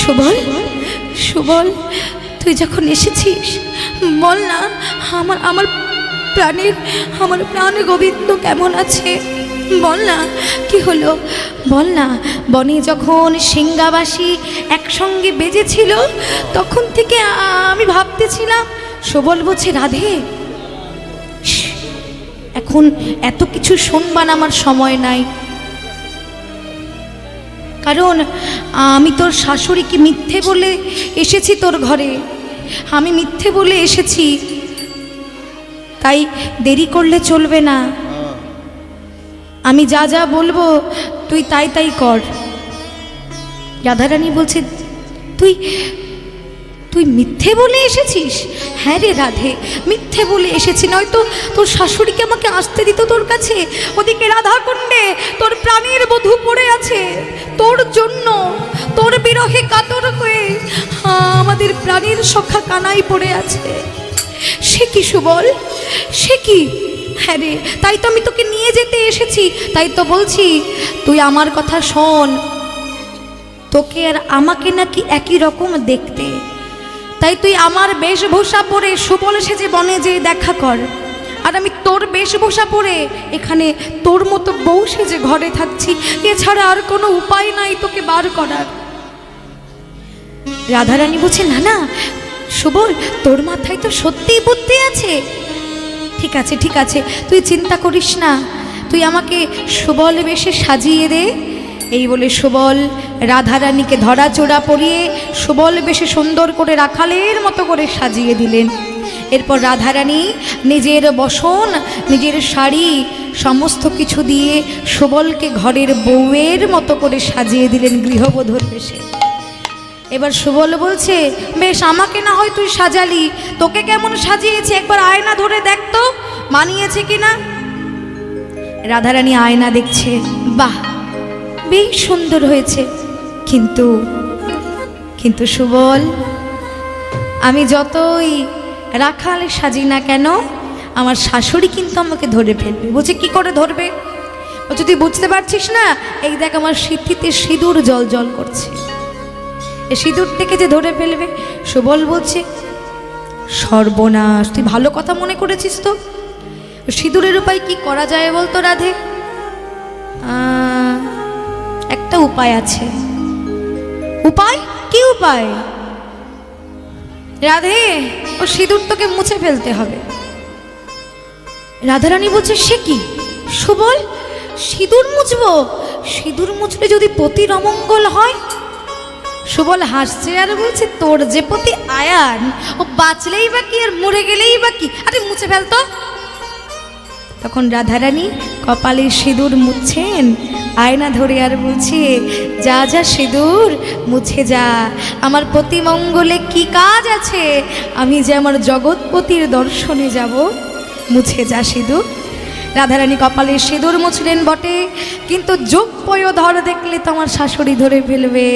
সুবল, সুবল, তুই যখন এসেছিস বল না আমার আমার প্রাণ গোবিন্দ কেমন আছে? বল না কি হলো, বল না। বনে যখন সিংহাবাসী একসঙ্গে বেজেছিল তখন থেকে আমি ভাবতেছিলাম। সুবল বলছে রাধে এখন এত কিছু শুনবার আমার সময় নাই, কারণ আমি তোর শাশুড়িকে মিথ্যে বলে এসেছি তোর ঘরে, আমি মিথ্যে বলে এসেছি, তাই দেরি করলে চলবে না। আমি যা যা বলবো তুই তাই তাই কর। রাধারানী বলছে তুই তুই মিথ্যে বলে এসেছিস? হ্যাঁ রে রাধে, মিথ্যে বলে এসেছি, নয়তো তোর শাশুড়িকে আমাকে আসতে দিত তোর কাছে। ওদিকে রাধাকুণ্ডে তোর প্রাণের বধূ পড়ে আছে, তোর জন্য, তোর বিরহে কাতর হয়ে আমাদের প্রাণের সখা কানাই পড়ে আছে। সে কি সুবল, সে কি? হ্যাঁ রে, তাই তো আমি তোকে নিয়ে যেতে এসেছি, তাই তো বলছি তুই আমার কথা শোন। তোকে আর আমাকে নাকি একই রকম দেখতে, তাই তুই আমার বেশভূষা পরে সুবল সেজে বনে যেয়ে দেখা কর, আর আমি তোর বেশভূষা পরে এখানে তোর মতো বউ সেজে ঘরে থাকছি। এছাড়া আর কোনো উপায় নাই তোকে বার করার। রাধারানী বলছে না না সুবল, তোর মাথায় তো সত্যিই বুদ্ধি আছে। ঠিক আছে ঠিক আছে, তুই চিন্তা করিস না, তুই আমাকে সুবল বেশে সাজিয়ে দে। এই বলে সুবল রাধারানীকে ধরাচোড়া পরিয়ে সুবল বেশে সুন্দর করে রাখালের মতো করে সাজিয়ে দিলেন। এরপর রাধারানী নিজের বসন, নিজের শাড়ি সমস্ত কিছু দিয়ে সুবলকে ঘরের বউয়ের মতো করে সাজিয়ে দিলেন গৃহবধূর বেশে। এবার সুবল বলছে বেশ, আমাকে না হয় তুই সাজালি, তোকে কেমন সাজিয়েছে একবার আয়না ধরে দেখ তো মানিয়েছে কিনা। রাধারানী আয়না দেখছে, বাহ বেশ সুন্দর হয়েছে, কিন্তু কিন্তু সুবল আমি যতই রাখালে সাজি না কেন আমার শাশুড়ি কিন্তু আমাকে ধরে ফেলবে। বলছে কি করে ধরবে? বলছে তুই বুঝতে পারছিস না, এই দেখ আমার সিঁথিতে সিঁদুর জল জল করছে, এই সিঁদুর থেকে যে ধরে ফেলবে। সুবল বলছে সর্বনাশ, তুই ভালো কথা মনে করেছিস তো। সিঁদুরের উপায় কি করা যায় বলতো রাধে? একটা উপায় আছে। উপায়? কি উপায়? রাধে ও সিঁদুর তোকে মুছে ফেলতে হবে। রাধারানী বলছে সে কি সুবল, সিঁদুর মুছবো? সিঁদুর মুছলে যদি পতির অমঙ্গল হয়? সুবল হাসছে আর বলছে তোর যে পতি আয়ান, ও বাঁচলেই বা কি আর মরে গেলেই বা কি, আরে মুছে ফেলতো। তখন রাধারানী কপালে সিঁদুর মুছছেন, আয়না ধরে আর বলছে যা যা সিঁদুর মুছে যা, আমার পতি মঙ্গলে কি কাজ আছে, আমি যে আমার জগৎপতির দর্শনে যাব, মুছে যা সিঁদুর। রাধারানী কপালে সিঁদুর মুছলেন বটে, কিন্তু যোগ পয়োধর দেখলে তো আমার শাশুড়ি ধরে ফেলবে।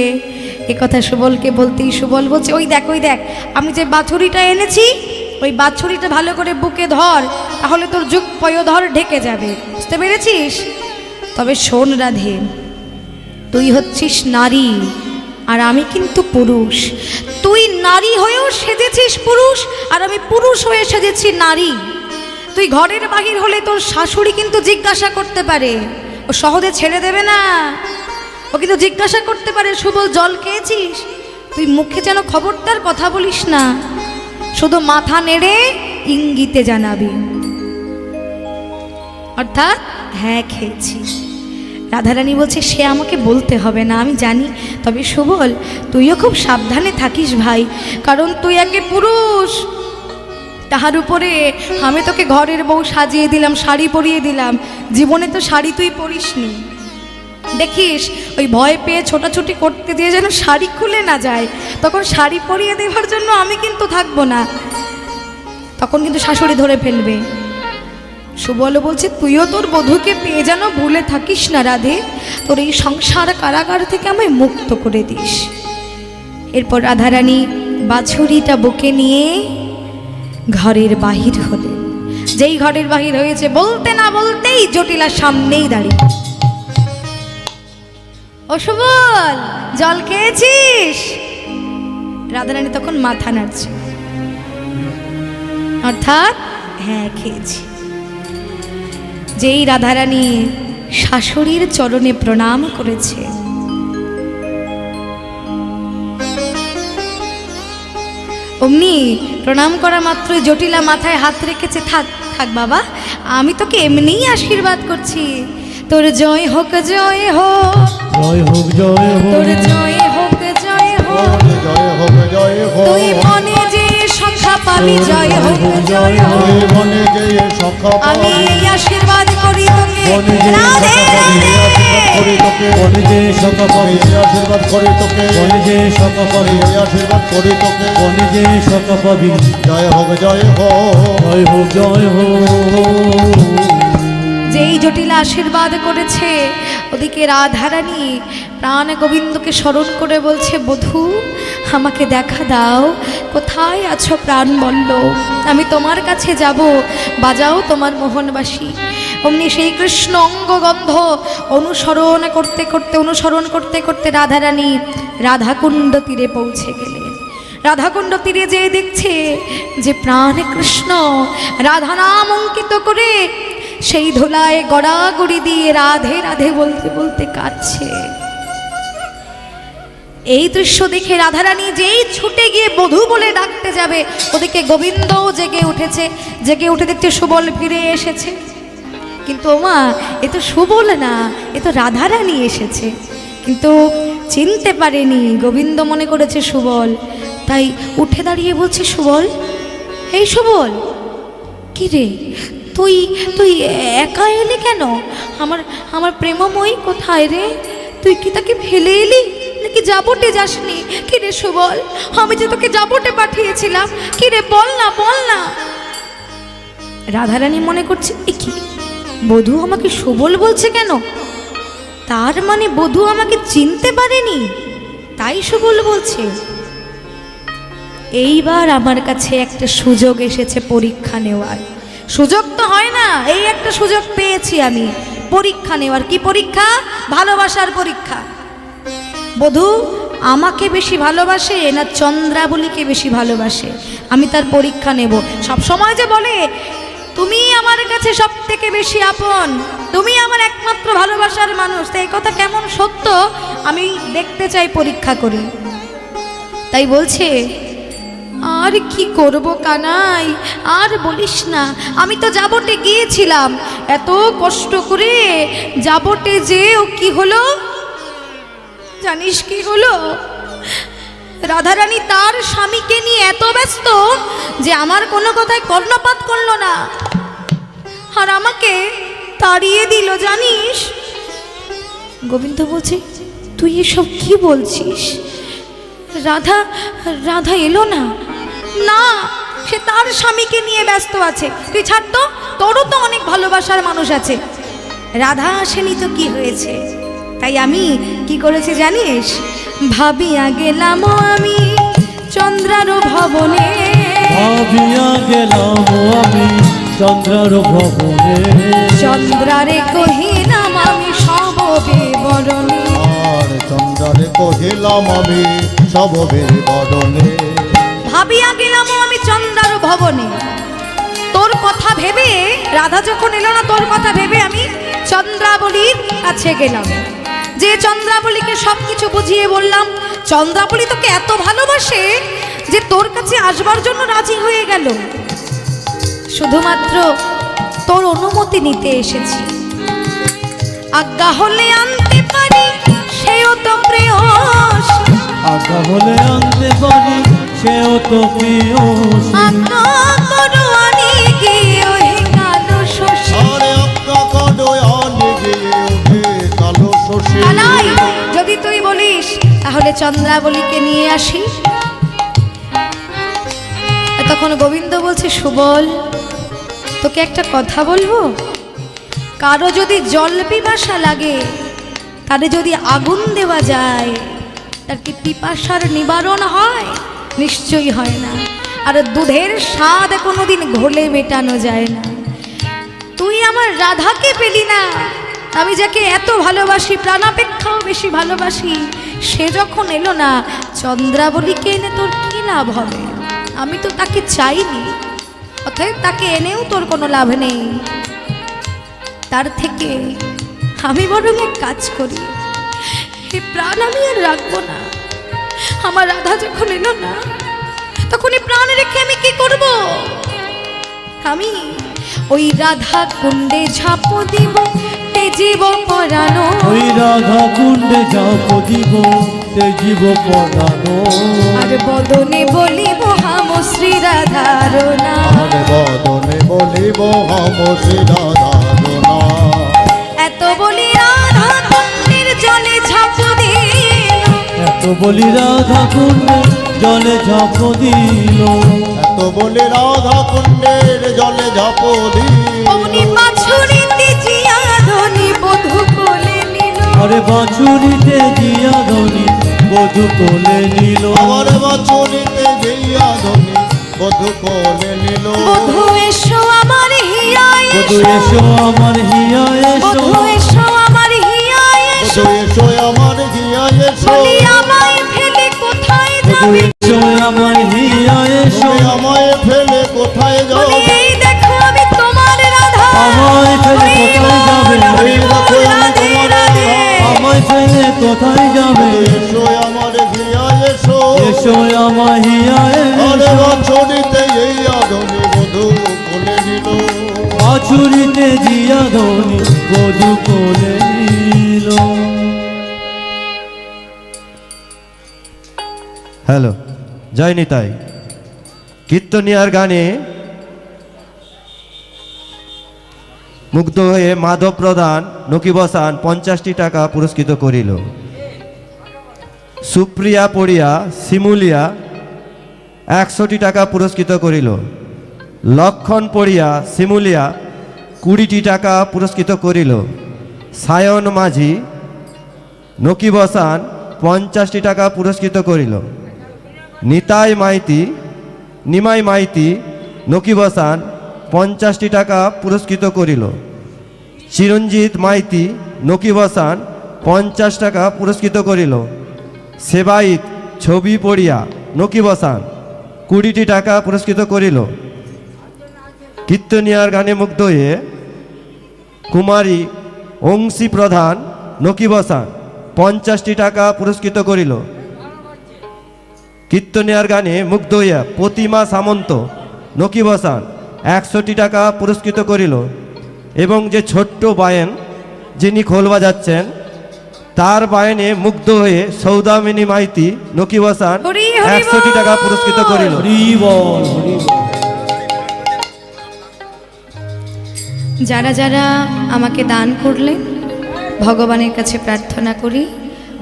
একথা সুবলকে বলতেই সুবল বলছে ওই দেখ ওই দেখ, আমি যে বাছুরিটা এনেছি ওই বাছুরিটা ভালো করে বুকে ধর, তাহলে তোর যুগ পয়োধর ঢেকে যাবে, বুঝতে পেরেছিস? তবে শোন রাধে, তুই হচ্ছিস নারী আর আমি কিন্তু পুরুষ। তুই নারী হয়েও সেজেছিস পুরুষ, আর আমি পুরুষ হয়ে সেজেছি নারী। তুই ঘরের বাহির হলে তোর শাশুড়ি কিন্তু জিজ্ঞাসা করতে পারে, ও সহজে ছেড়ে দেবে না, ও কিন্তু জিজ্ঞাসা করতে পারে সুবল জল খেয়েছিস? তুই মুখে যেন খবরদার কথা বলিস না, শুধু মাথা নেড়ে ইঙ্গিতে জানাবি, অর্থাৎ হ্যাঁ খেয়েছি। রাধারানী বলছে সে আমাকে বলতে হবে না, আমি জানি, তবে সুবল তুইও খুব সাবধানে থাকিস ভাই, কারণ তুই একে পুরুষ, তাহার উপরে আমি তোকে ঘরের বউ সাজিয়ে দিলাম, শাড়ি পরিয়ে দিলাম, জীবনে তো শাড়ি তুই পরিসনি। দেখিস ওই ভয় পেয়ে ছোটাছুটি করতে দিয়ে যেন শাড়ি খুলে না যায়, তখন শাড়ি পরিয়ে দেওয়ার জন্য আমি কিন্তু থাকবো না, তখন কিন্তু শাশুড়ি ধরে ফেলবে। সুবল বলছে তুইও তোর বধূকে পেয়ে যেন ভুলে থাকিস না রাধে, তোর এই সংসার কারাগার থেকে আমায় মুক্ত করে দিস। এরপর রাধারানী বাছুরিটা বুকে নিয়ে ঘরের বাহির হলেন। যেই ঘরের বাহির হয়েছে বলতে না বলতেই জটিলা সামনেই দাঁড়িয়ে, ও সুবল জল খেয়েছিস? রাধারানী তখন মাথা নাড়ছে, অর্থাৎ হ্যাঁ খেয়েছি। যেই রাধারানী শাশুড়ির চরণে প্রণাম করেছে, অমনি প্রণাম করা মাত্র জটিলা মাথায় হাত রেখেছে। থাক থাক বাবা, আমি তোকে এমনিই আশীর্বাদ করছি। তোর জয় হোক, জয় হোক, জয় হোক, জয় হোক, তোর জয় হোক, জয় হোক, জয় হোক, জয় হোক, তুই মনে যে সখা পাবি। জয় হোক, জয় হোক, মনে যে সখা আমি এই আশীর্বাদ করি তোকে। মনে যে রাধে করি তোকে, মনে যে সখা পাবি, আশীর্বাদ করি তোকে, মনে যে সখা পাবি, আশীর্বাদ করি তোকে, মনে যে সখা পাবি। জয় হোক, জয় হোক, জয় হোক, জয় হোক। যেই জটিলা আশীর্বাদ করেছে, ওদিকে রাধারানী প্রাণ গোবিন্দকে স্মরণ করে বলছে, বধূ আমাকে দেখা দাও, কোথায় আছো প্রাণ বল্লভ, আমি তোমার কাছে যাব, বাজাও তোমার মোহনবাসী। অমনি সেই কৃষ্ণ অঙ্গগন্ধ অনুসরণ করতে করতে রাধারানী রাধাকুণ্ড তীরে পৌঁছে গেলেন। রাধাকুণ্ড তীরে যেয়ে দেখছে যে প্রাণ কৃষ্ণ রাধা নাম অঙ্কিত করে সেই ধুলায় গড়াগড়ি দিয়ে রাধে রাধে বলতে বলতে কাঁদছে। এই দৃশ্য দেখে রাধারানী যেই ছুটে গিয়ে বধূ বলে ডাকতে যাবে, ওদিকে গোবিন্দও জেগে উঠেছে। জেগে উঠে দেখছে সুবল ফিরে এসেছে। কিন্তু ওমা, এ তো সুবল না, এ তো রাধারানী এসেছে। কিন্তু চিনতে পারেনি, গোবিন্দ মনে করেছে সুবল। তাই উঠে দাঁড়িয়ে বলছে, সুবল, এই সুবল, কি রে তুই তুই একা এলি কেন? আমার প্রেমময়ী কোথায় রে? তুই কি তাকে ফেলে এলি নাকি যাবটে যাসনি? কি রে সুবল, আমি যে তোকে যাবটে পাঠিয়েছিলাম, কি রে বল না, বল না। রাধারানী মনে করছে, এ কি, বধূ আমাকে সুবল বলছে কেন? তার মানে বধূ আমাকে চিনতে পারেনি, তাই সুবল বলছে। এইবার আমার কাছে একটা সুযোগ এসেছে পরীক্ষা নেওয়ার। সুযোগ তো হয় না, এই একটা সুযোগ পেয়েছি আমি পরীক্ষা নেওয়ার। কি পরীক্ষা? ভালোবাসার পরীক্ষা। বধূ আমাকে বেশি ভালোবাসে না চন্দ্রাবলীকে বেশি ভালোবাসে, আমি তার পরীক্ষা নেব। সব সময় যে বলে তুমি আমার কাছে সব থেকে বেশি আপন, তুমি আমার একমাত্র ভালোবাসার মানুষ, তাই এই কথা কেমন সত্য আমি দেখতে চাই পরীক্ষা করে। তাই বলছে, আর কি করব কানাই, আর বলিস না, আমি তো যাবটে গিয়েছিলাম, এত কষ্ট করে যাবটে যে ও কি হলো জানিস? কি হলো? রাধারানী তার স্বামীকে নিয়ে এত ব্যস্ত যে আমার কোনো কথায় কর্ণপাত করলো না, আর আমাকে তাড়িয়ে দিল জানিস। গোবিন্দ বলছে, তুই এসব কি বলছিস? রাধা এলো না? না, সে তার স্বামীকে নিয়ে ব্যস্ত আছে, তুই ছাড় তো, তোরও তো অনেক ভালোবাসার মানুষ আছে। রাধা আসেনি তো কি হয়েছে? তাই আমি কি করেছি জানিস? ভাবিয়া গেলাম আমি চন্দ্রার ভবনে, ভাবিয়া গেলাম আমি চন্দ্রার ভবনে, চন্দ্রারে কহিলাম আমি সব বিবরণে, আর চন্দ্রারে কহিলাম আমি সব বিবরণে। ভাবিয়া গেলাম আমি চন্দ্রার ভবনে, তোর কথা ভেবে, রাধা যখন এলো না, তোর কথা ভেবে আমি চন্দ্রাবলীর কাছে গেলাম। যে চন্দ্রাবলীকে সব কিছু বুঝিয়ে বললাম, চন্দ্রাবলী তোকে এত ভালোবাসে যে তোর কাছে আসবার জন্য রাজি হয়ে গেল। শুধুমাত্র তোর অনুমতি নিতে এসেছি, আজ্ঞা হলে আনতে পারি সেও তো প্রেয়সী, আজ্ঞা হলে আনতে পারি সেও তো প্রেয়সী, আজ্ঞা করো আনি গিয়ে ওহে কালো শশী। আরে আজ্ঞা করো আনি গিয়ে ওহে কালো শশী। কানাই, যদি তুই বলিস তাহলে চন্দ্রাবলীকে নিয়ে আসি। তখন গোবিন্দ বলছে, সুবল, তোকে একটা কথা বলবো, কারো যদি জল পিপাসা লাগে, তারে যদি আগুন দেওয়া যায়, তার কি পিপাসার নিবারণ হয়? নিশ্চয়ই হয় না। আর দুধের স্বাদ কোনোদিন ঘোলে মেটানো যায় না। তুই আমার রাধাকে পেলি না, আমি যাকে এত ভালোবাসি, প্রাণাপেক্ষাও বেশি ভালোবাসি, সে যখন এলো না, চন্দ্রাবলীকে এনে তোর কি লাভ হবে? আমি তো তাকে চাইনি, অতএব তাকে এনেও তোর কোনো লাভ নেই। তার থেকে আমি বরং এক কাজ করি, এই প্রাণ আমি আর রাখবো না। আমার রাধা যখন এলো না, তখন এই প্রাণ রেখে আমি কি করব? আমি ওই রাধা কুণ্ডে ঝাঁপ দিব, তেজিব পরানো। ওই রাধা কুণ্ডে ঝাঁপ দিব, তেজিব পরানো। আর বদনে বলিব হাম শ্রী রাধার নাম। আর বদনে বলিব হাম শ্রী রাধার নাম। এত বলি রাধা কুণ্ডের জলে ঝাঁপ দিল, এত বলি রাধা কুণ্ডে জলে ঝাঁপ দিল। এত বলে রাধা কুণ্ডের জলে ঝাঁপ দিল। অমনি বাছুরিতে জিয়া ধনি বধূ কোলে নিল। আরে বাছুরিতে জিয়া ধনি বধূ কোলে নিল। আমার বাছুরিতে জিয়া ধনি বধূ কোলে নিল। বধূ এসো আমার হিয়ায় বধূ এসো, এসো আমার হিয়া এসো। বধূ এসো আমার হিয়ায় এসো। বধূ এসো আমার হিয়া এসো। বলি আমায় ফেলে কোথায় বধূ যাবে? এসো আমার হিয়া এসো। তুমি আমায় ফেলে কোথায় বলি যাবে? এই দেখো আমি তোমার রাধা। আমায় ফেলে হরি কোথায় যাবে? বল, হরি এই বল, দেখো আমি রাধে তোমার রাধে। রাধা। আমায় ফেলে কোথায় যাবে? এসো আমার হিয়া এসো। এসো আমার হিয়া আরে এসো। বাছুরিতে এই আধনি বধূ কোলে নিল। বাছুরিতে জিয়া ধনি বধূ কোলে নিল। হ্যালো, জয় নিতাই। কীর্তনিয়ার গানে মুগ্ধ হয়ে মাধব প্রধান নকিবসান 50টি টাকা পুরস্কৃত করিল। সুপ্রিয়া পড়িয়া শিমুলিয়া 100টি টাকা পুরস্কৃত করিল। লক্ষণ পড়িয়া শিমুলিয়া 20টি টাকা পুরস্কৃত করিল। সায়ন মাঝি নকিবসান 50টি টাকা পুরস্কৃত করিল। নিমাই মাইতি নকিবসান 50টি টাকা পুরস্কৃত করিল। চিরঞ্জিত মাইতি নকিবসান 50 টাকা পুরস্কৃত করিল। সেবাইত ছবি পড়িয়া নকিবসান 20টি টাকা পুরস্কৃত করিল। কীর্তনিয়ার গানে মুগ্ধ হয়ে কুমারী অংশী প্রধান নকিবসান 50টি টাকা পুরস্কৃত করিল। কীর্তনিয়ার গানে মুগ্ধ হইয়া প্রতিমা সামন্ত নকিবসান 100টি টাকা পুরস্কৃত করিল। এবং যে ছোট্ট বায়েন যিনি খোল বাজাচ্ছেন, তার বায়েনে মুগ্ধ হয়ে সৌদামিনী মাইতি নকিবসান হরি হরি 100টি টাকা পুরস্কৃত করিল। হরি বল, হরি বল। যারা যারা আমাকে দান করলেন, ভগবানের কাছে প্রার্থনা করি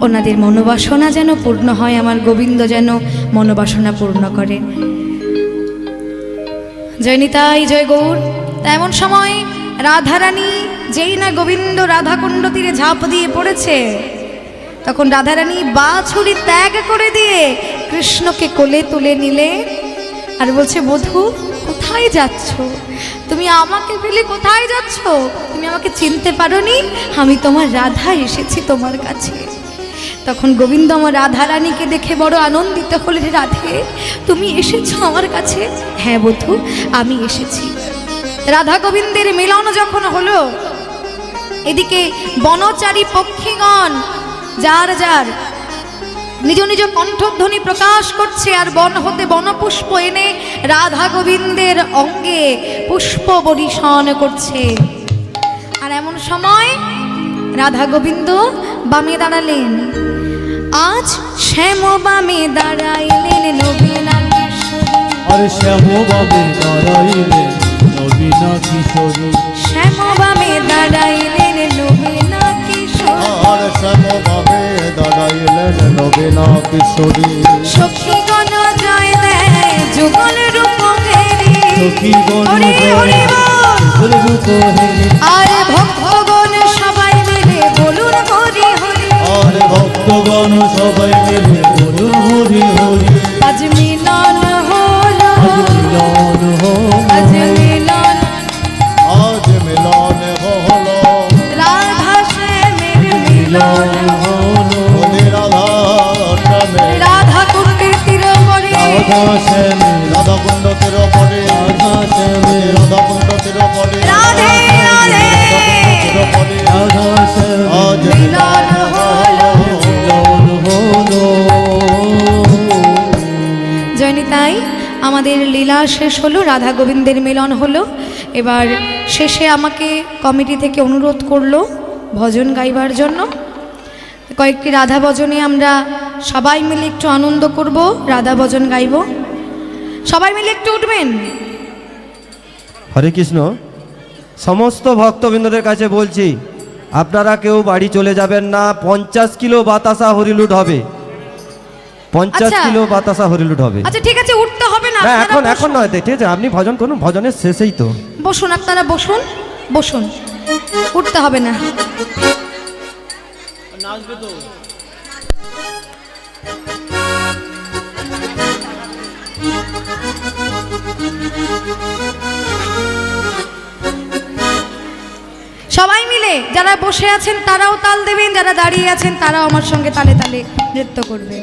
ওনাদের মনোবাসনা যেন পূর্ণ হয়, আমার গোবিন্দ যেন মনোবাসনা পূর্ণ করে। জয় নিতাই, জয় গৌর। তা এমন সময় রাধারানী যেই না গোবিন্দ রাধাকুণ্ড তীরে ঝাঁপ দিয়ে পড়েছে, তখন রাধারানী বাছুরি ত্যাগ করে দিয়ে কৃষ্ণকে কোলে তুলে নিলে আর বলছে, বধূ কোথায় যাচ্ছ? তুমি আমাকে ফেলে কোথায় যাচ্ছ? তুমি আমাকে চিনতে পারোনি? আমি তোমার রাধা, এসেছি তোমার কাছে। তখন গোবিন্দ আমার রাধারানীকে দেখে বড় আনন্দিত হলেন। রাধে, তুমি এসেছো আমার কাছে? হ্যাঁ বধূ, আমি এসেছি। রাধা গোবিন্দের মিলন যখন হলো, এদিকে বনচারী পক্ষীগণ যার যার নিজ নিজ কণ্ঠধ্বনি প্রকাশ করছে, আর বন হতে বনপুষ্প এনে রাধা গোবিন্দের অঙ্গে পুষ্প বরিশন করছে। আর এমন সময় রাধা গোবিন্দ বামে দাঁড়ালেন। আজ শ্যাম বামে দাঁড়াইলেন নবীনা কিশোরী। আর শ্যাম বামে দাঁড়াইলে নবীনা কিশোরী। শ্যাম বামে দাঁড়াইলেন নবীনা কিশোরী। আর শ্যামভাবে দাঁড়াইলেন নবীনা কিশোরী। সখীগণ জয় দেয় যুগল রূপ হেরি। সখীগণ হরি হরি বল। রূপ হেরি। আর ভক্তগণ সবাই মিলে বলুন হরি হরি। আর ভক্তগণ সবাই মিলে বলুন হরি হরি। আজ মিলন হলো, আজ মিলন হলো। আজ মিলন, আজ মিলন হলো। রাধা শ্যামের মিলন। হলো। বলি রাধা শ্যামে রাধা কুণ্ডের তীর পরে, রাধা রাধা শ্যামে রাধা কুণ্ড তীরপটে রাধা শ্যামে রাধা কুণ্ড তীরপটে রাধে রাধে তীরপটে রাধা শ্যামে আজ মিলন হলো। মিলন হলো। জয়নিতাই আমাদের লীলা শেষ হলো, রাধা গোবিন্দের মিলন হলো। এবার শেষে আমাকে কমিটি থেকে অনুরোধ করলো ভজন গাইবার জন্য। কয়েকটি রাধা ভজনে আমরা সবাই মিলে একটু আনন্দ করব, রাধা ভজন গাইব। সবাই মিলে একটু উঠবেন। হরে কৃষ্ণ। সমস্ত ভক্তবৃন্দদের কাছে বলছি, আপনারা কেউ বাড়ি চলে যাবেন না। 50 কিলো বাতাসা হরিলুট হবে, 50 আচ্ছা। কিলো বাতাসা হরিলুট হবে। আচ্ছা ঠিক আছে, উঠতে হবে না, না আপনারা এখন বসুন। এখন নয়, ঠিক আছে আপনি ভজন করুন, ভজনের শেষেই তো। বসুন, আপনারা বসুন, বসুন, উঠতে হবে না। সবাই মিলে যারা বসে আছেন তারাও তাল দেবেন, যারা দাঁড়িয়ে আছেন তারাও আমার সঙ্গে তালে তালে নৃত্য করবেন।